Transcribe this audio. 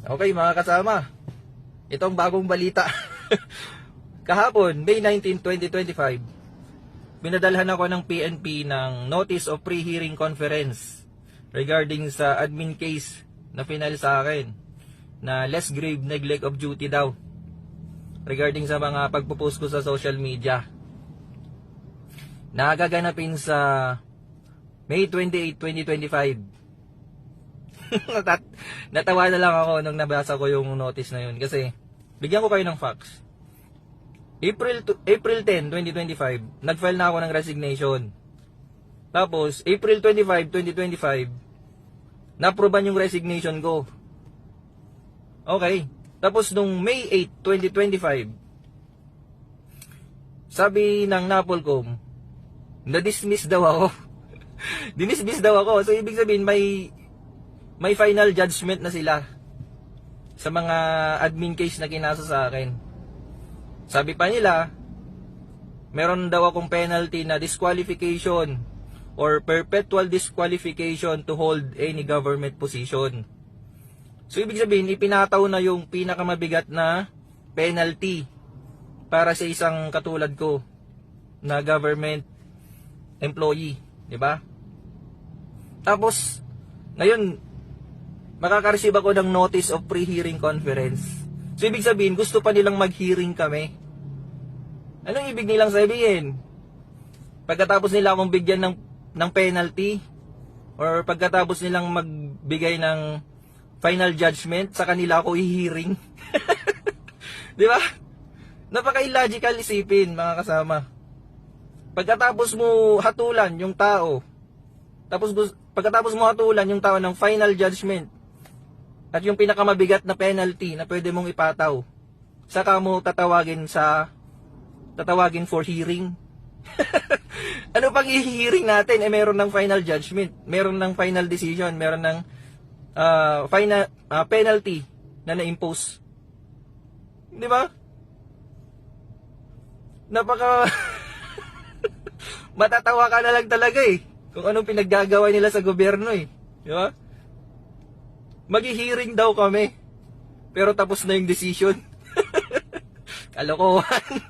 Okay mga kasama, itong bagong balita. Kahapon, May 19, 2025, binadalhan ako ng PNP ng Notice of Pre-Hearing Conference regarding sa admin case na final sa akin na less grave neglect of duty daw regarding sa mga pagpo-post ko sa social media na gaganapin sa May 28, 2025. Natawa na lang ako nung nabasa ko yung notice na yun kasi bigyan ko kayo ng facts. April 10, 2025, nag-file na ako ng resignation. Tapos April 25, 2025, na-approvean yung resignation ko. Okay. Tapos nung May 8, 2025, sabi ng Napolcom, na-dismiss daw ako. Dinismiss daw ako. So ibig sabihin may final judgment na sila sa mga admin case na kinasa sa akin. Sabi pa nila, meron daw akong penalty na disqualification or perpetual disqualification to hold any government position. So ibig sabihin, ipinataw na yung pinakamabigat na penalty para sa isang katulad ko na government employee, di ba? Tapos ngayon makaka-receive ako ng notice of pre-hearing conference. So ibig sabihin, gusto pa nilang mag-hearing kami. Anong ibig nilang sabihin? Pagkatapos nila akong bigyan ng penalty or pagkatapos nilang magbigay ng final judgment, sa kanila ako i-hearing. Di ba? Napaka-illogical isipin, mga kasama. Pagkatapos mo hatulan yung tao, pagkatapos mo hatulan yung tao ng final judgment at yung pinakamabigat na penalty na pwede mong ipataw, saka mo tatawagin for hearing. Ano pang i-hearing natin? Meron ng final judgment, meron ng final decision, meron ng final penalty na na-impose. Di ba? Napaka matatawa ka na lang talaga kung anong pinaggagawa nila sa gobyerno Di ba? Mag-hearing daw kami. Pero tapos na yung decision. Kalokohan.